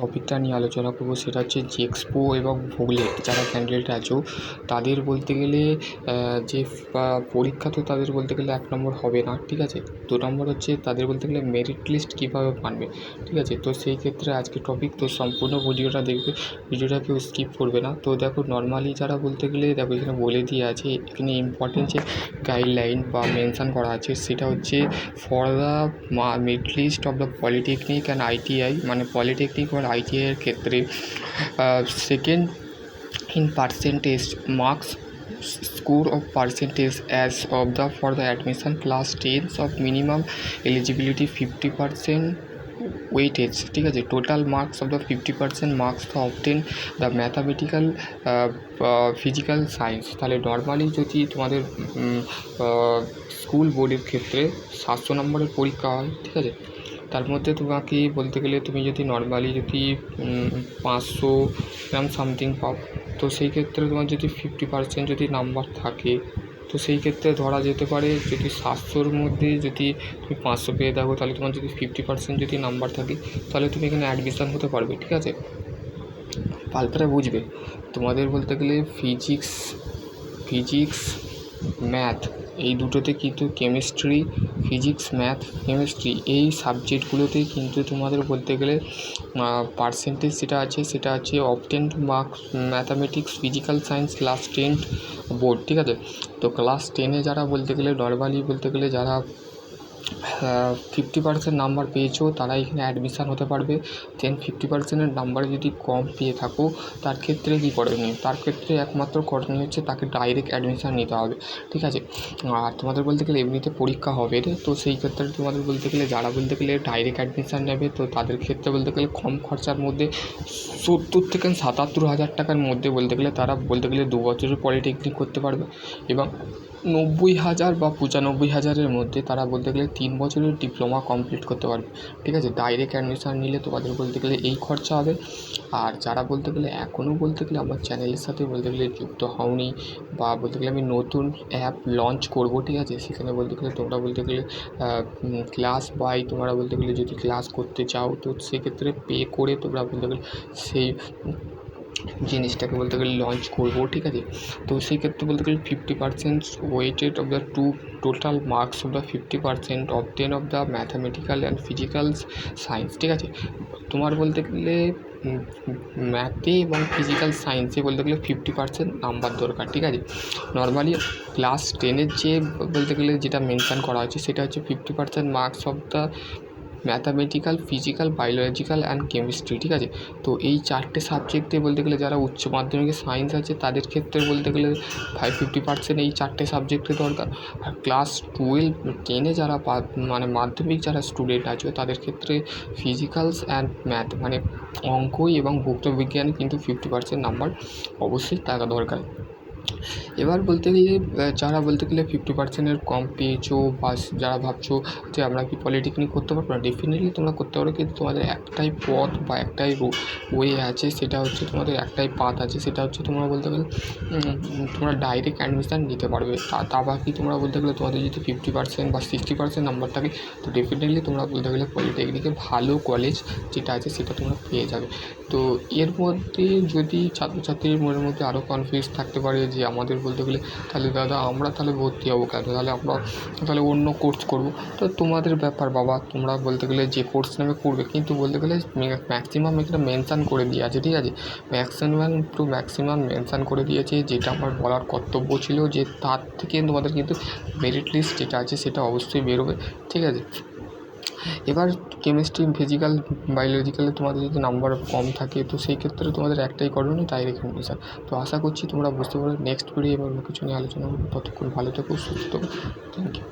টপিকটা নিয়ে আলোচনা করবো সেটা হচ্ছে জেএক্সপো এবং ভোগলেট যারা ক্যান্ডিডেট আছো তাদের বলতে গেলে যে পরীক্ষা তো তাদের বলতে গেলে 1 নম্বর হবে না, ঠিক আছে। 2 নম্বর হচ্ছে তাদের বলতে গেলে মেরিট লিস্ট কীভাবে বানবে, ঠিক আছে। তো সেই ক্ষেত্রে আজকে টপিক, তো সম্পূর্ণ ভিডিওটা দেখবে, ভিডিওটা কেউ স্কিপ করবে না। তো দেখো নর্মালি যারা বলতে গেলে দেখো এখানে বলে দিয়ে আছে, এখানে ইম্পর্টেন্ট যে গাইডলাইন বা মেনশান করা আছে সেটা হচ্ছে for the merit list of the polytechnic and ITI, মানে পলিটেকনিক বা আইটিআইয়ের ক্ষেত্রে second in percentage marks score of percentage as of the for the admission class 10 of minimum eligibility 50% weightage, ঠিক আছে। Total marks of the 50% marks তো obtain the mathematical physical science. তাহলে normally যদি তোমাদের স্কুল বোর্ডের ক্ষেত্রে 700 নম্বরের পরীক্ষা হয়, ঠিক আছে। তার মধ্যে তোমাকে বলতে গেলে তুমি যদি নর্মালি যদি 500 গ্রাম সামথিং পাও, তো সেই ক্ষেত্রে তোমার যদি 50% যদি নাম্বার থাকে, তো সেই ক্ষেত্রে ধরা যেতে পারে যদি 700-র মধ্যে যদি তুমি 500 পেয়ে থাকো, তাহলে তোমার যদি 50% যদি নাম্বার থাকে তাহলে তুমি এখানে অ্যাডমিশান হতে পারবে, ঠিক আছে। ভালো করে বুঝবে, তোমাদের বলতে গেলে ফিজিক্স ম্যাথ এই দুটোতে কিন্তু ফিজিক্স ম্যাথ কেমিস্ট্রি এই সাবজেক্টগুলোতেই কিন্তু তোমাদের বলতে গেলে পার্সেন্টেজ যেটা আছে সেটা আছে obtained marks mathematics physical science class 10 board, ঠিক আছে। তো ক্লাস 10-এ যারা বলতে গেলে নর্মালি বলতে গেলে যারা 50% নাম্বার পেয়েছো তারা এখানে অ্যাডমিশান হতে পারবে। 50%-এর নাম্বারে যদি কম পেয়ে থাকো তার ক্ষেত্রে কী করণীয়, তার ক্ষেত্রে একমাত্র করণীয় হচ্ছে তাকে ডাইরেক্ট অ্যাডমিশান নিতে হবে, ঠিক আছে। আর তোমাদের বলতে গেলে এমনিতে পরীক্ষা হবে, তো সেই ক্ষেত্রে তোমাদের বলতে গেলে যারা বলতে গেলে ডাইরেক্ট অ্যাডমিশান নেবে তো তাদের ক্ষেত্রে বলতে গেলে কম খরচার মধ্যে 70 থেকে 77 হাজার টাকার মধ্যে বলতে গেলে তারা বলতে গেলে 2 বছরের পলিটেকনিক করতে পারবে, এবং 90,000 বা 95,000-এর মধ্যে তারা বলতে গেলে 3 বছরের ডিপ্লোমা কমপ্লিট করতে পারবে, ঠিক আছে। ডাইরেক্ট অ্যাডমিশান নিলে তোমাদের বলতে গেলে এই খরচা হবে। আর যারা বলতে গেলে এখনও বলতে গেলে আমার চ্যানেলের সাথে বলতে গেলে যুক্ত হওনি, বা বলতে গেলে আমি নতুন অ্যাপ লঞ্চ করব, ঠিক আছে, সেখানে বলতে গেলে তোমরা বলতে গেলে ক্লাস বাই তোমরা বলতে গেলে যদি ক্লাস করতে চাও তো সেক্ষেত্রে পে করে তোমরা বলতে গেলে সেই জিনিসটাকে বলতে গেলে লঞ্চ করব, ঠিক আছে। তো সেই ক্ষেত্রে বলতে গেলে 50% weighted of the total marks of the 50% of 10 of the mathematical and physical science, ঠিক আছে। তোমার বলতে গেলে ম্যাথে এবং ফিজিক্যাল সায়েন্সে বলতে গেলে 50% নাম্বার দরকার, ঠিক আছে। নর্মালি ক্লাস 10-এর যে বলতে গেলে যেটা মেনশান করা হয়েছে সেটা হচ্ছে 50% marks of the mathematical physical biological and chemistry, ঠিক আছে। তো এই 4টে সাবজেক্টে বলতে গেলে যারা উচ্চ মাধ্যমিকে সায়েন্স আছে তাদের ক্ষেত্রে বলতে গেলে 50% এই 4টে সাবজেক্টে দরকার। আর ক্লাস 10-এ যারা মানে মাধ্যমিক যারা স্টুডেন্ট আছে তাদের ক্ষেত্রে ফিজিক্যালস অ্যান্ড ম্যাথ মানে অঙ্কই এবং ভৌত বিজ্ঞানে কিন্তু 50% নাম্বার অবশ্যই থাকা দরকার। এবার বলতে গেলে যারা বলতে গেলে 50%-এর কম পেয়েছো বা যারা ভাবছো যে আমরা কি পলিটেকনিক করতে পারবো না, ডেফিনেটলি তোমরা করতে পারো, কিন্তু তোমাদের একটাই পথ বা একটাই ওয়ে আছে, সেটা হচ্ছে তোমাদের একটাই পাথ আছে, সেটা হচ্ছে তোমরা বলতে গেলে তোমরা ডাইরেক্ট অ্যাডমিশান নিতে পারবে। তা বাকি তোমরা বলতে গেলে তোমাদের যদি 50% বা 60% নাম্বার থাকে তো ডেফিনেটলি তোমরা বলতে গেলে পলিটেকনিকে ভালো কলেজ যেটা আছে সেটা তোমরা পেয়ে যাবে। তো এর মধ্যে যদি ছাত্রছাত্রীর মনের মধ্যে আরও কনফিউজ থাকতে পারে যে আমাদের বলতে গেলে তাহলে দাদা আমরা তাহলে ভর্তি হবো কেন, তাহলে আমরা তাহলে অন্য কোর্স করবো, তো তোমাদের ব্যাপার বাবা, তোমরা বলতে গেলে যে কোর্স নেবে করবে, কিন্তু বলতে গেলে ম্যাক্সিমাম এখানে মেনশান করে দিয়ে আছে, ঠিক আছে। ম্যাক্সিমাম মেনশান করে দিয়েছে, যেটা আমার বলার কর্তব্য ছিল যে তার থেকে তোমাদের কিন্তু মেরিট লিস্ট যেটা আছে সেটা অবশ্যই বেরোবে, ঠিক আছে। এবার কেমিস্ট্রি ফিজিক্যাল বায়োলজিক্যালে তোমাদের যদি নাম্বার কম থাকে তো সেই ক্ষেত্রে তোমাদের একটাই করণীয় ডাইরেক্ট অ্যাডমিশান। তো আশা করছি তোমরা বুঝতে পারো। নেক্সট ভিডিও এবার কিছু নিয়ে আলোচনা করবো, ততক্ষণ ভালো থেকো, সুস্থ থেকো, থ্যাংক ইউ।